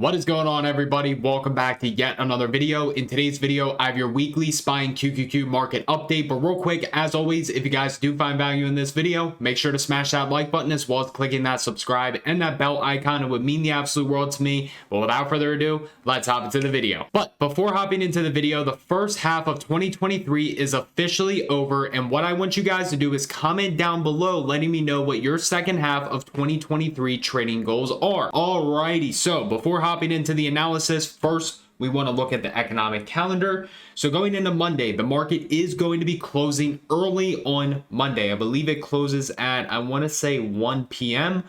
What is going on, everybody? Welcome back to yet another video. In today's video, I have your weekly SPY and QQQ market update. But real quick, as always, if you guys do find value in this video, make sure to smash that like button as well as clicking that subscribe and that bell icon. It would mean the absolute world to me. But without further ado, let's hop into the video. But before hopping into the video, the first half of 2023 is officially over. And what I want you guys to do is comment down below letting me know what your second half of 2023 trading goals are. Alrighty, so before hopping into the analysis, first we want to look at the economic calendar. So going into Monday, the market is going to be closing early on Monday. I believe it closes at, I want to say 1 p.m.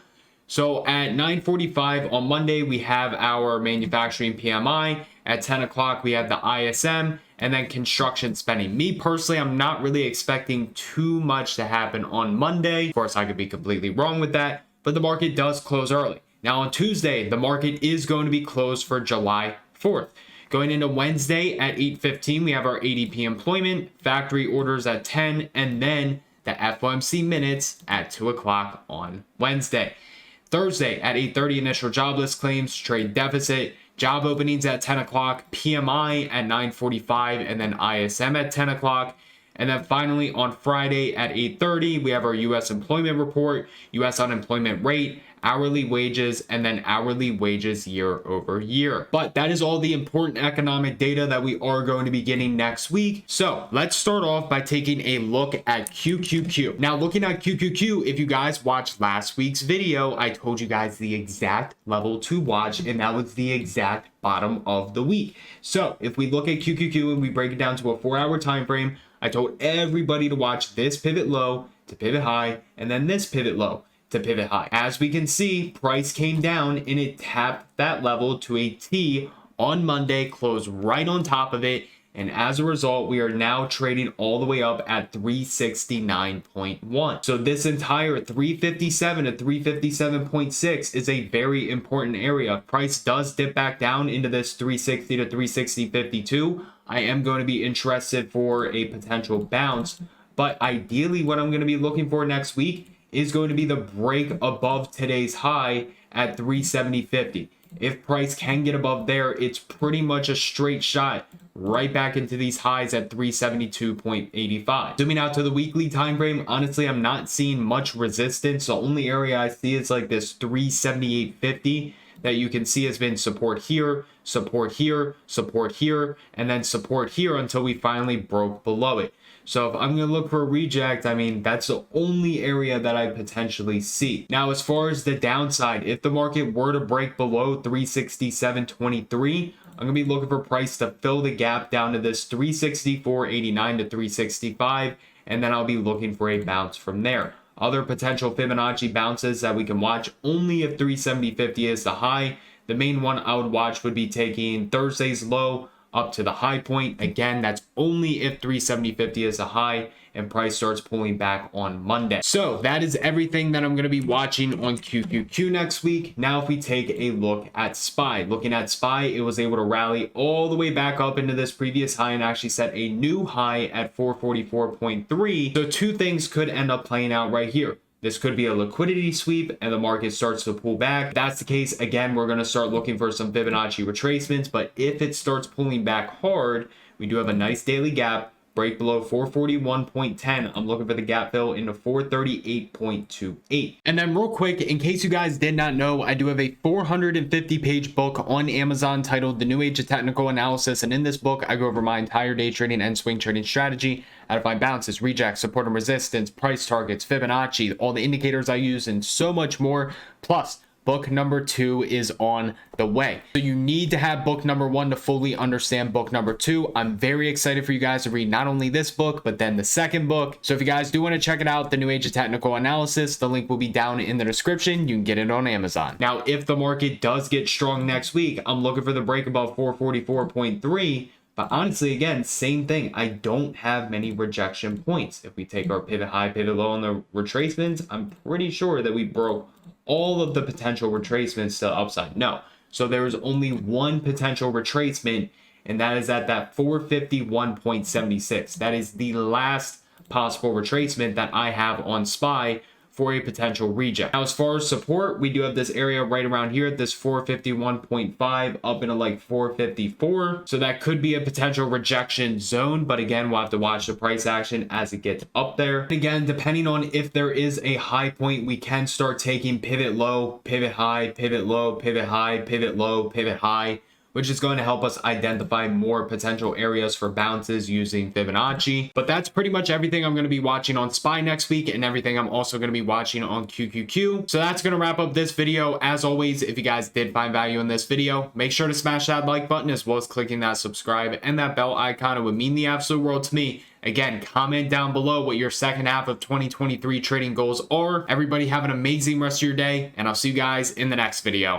So at 9:45 on Monday, we have our manufacturing PMI. At 10 o'clock, we have the ISM and then construction spending. Me personally, I'm not really expecting too much to happen on Monday. Of course, I could be completely wrong with that, but the market does close early. Now on Tuesday, the market is going to be closed for July 4th. Going into Wednesday at 8:15, we have our ADP employment, factory orders at 10, and then the FOMC minutes at 2 o'clock on Wednesday. Thursday at 8:30, initial jobless claims, trade deficit, job openings at 10 o'clock, PMI at 9:45, and then ISM at 10 o'clock. And then finally on Friday at 8:30, we have our U.S. employment report, U.S. unemployment rate, hourly wages, and then hourly wages year over year. But that is all the important economic data that we are going to be getting next week. So let's start off by taking a look at QQQ. Now, looking at QQQ, if you guys watched last week's video, I told you guys the exact level to watch, and that was the exact bottom of the week. So if we look at QQQ and we break it down to a 4-hour time frame, I told everybody to watch this pivot low to pivot high, and then this pivot low to pivot high. As we can see, price came down and it tapped that level to a T on Monday, closed right on top of it. And as a result, we are now trading all the way up at 369.1. So this entire 357 to 357.6 is a very important area. Price does dip back down into this 360 to 360.52. I am going to be interested for a potential bounce, but ideally what I'm going to be looking for next week is going to be the break above today's high at 370.50. If price can get above there, it's pretty much a straight shot right back into these highs at 372.85. Zooming out to the weekly time frame, honestly, I'm not seeing much resistance. The only area I see is like this 378.50 that you can see has been support here, support here, support here, and then support here until we finally broke below it. So if I'm going to look for a reject, I mean, that's the only area that I potentially see. Now, as far as the downside, if the market were to break below 367.23, I'm going to be looking for price to fill the gap down to this 364.89 to 365, and then I'll be looking for a bounce from there. Other potential Fibonacci bounces that we can watch only if 370.50 is the high. The main one I would watch would be taking Thursday's low up to the high point. Again, that's only if 370.50 is the high and price starts pulling back on Monday. So that is everything that I'm going to be watching on QQQ next week. Now, if we take a look at SPY, looking at SPY, it was able to rally all the way back up into this previous high and actually set a new high at 444.3. So two things could end up playing out right here. This could be a liquidity sweep and the market starts to pull back. If that's the case, again, we're going to start looking for some Fibonacci retracements. But if it starts pulling back hard, we do have a nice daily gap. Break below 441.10. I'm looking for the gap fill into 438.28. And then real quick, in case you guys did not know, I do have a 450-page book on Amazon titled The New Age of Technical Analysis. And in this book, I go over my entire day trading and swing trading strategy, how to find bounces, rejects, support and resistance, price targets, Fibonacci, all the indicators I use, and so much more. Plus, book number 2 is on the way. So you need to have book number 1 to fully understand book number 2. I'm very excited for you guys to read not only this book, but then the second book. So if you guys do want to check it out, The New Age of Technical Analysis, the link will be down in the description. You can get it on Amazon. Now, if the market does get strong next week, I'm looking for the break above 444.3. But honestly, again, same thing. I don't have many rejection points. If we take our pivot high, pivot low on the retracements, I'm pretty sure that we broke all of the potential retracements to the upside. No. So there is only one potential retracement, and that is at that 451.76. That is the last possible retracement that I have on SPY for a potential reject. Now, as far as support, we do have this area right around here at this 451.5 up into like 454. So that could be a potential rejection zone, but again, we'll have to watch the price action as it gets up there. And again, depending on if there is a high point, we can start taking pivot low, pivot high, pivot low, pivot high, pivot low, pivot high, which is going to help us identify more potential areas for bounces using Fibonacci. But that's pretty much everything I'm going to be watching on SPY next week, and everything I'm also going to be watching on QQQ. So that's going to wrap up this video. As always, if you guys did find value in this video, make sure to smash that like button as well as clicking that subscribe and that bell icon. It would mean the absolute world to me. Again, comment down below what your second half of 2023 trading goals are. Everybody have an amazing rest of your day, and I'll see you guys in the next video.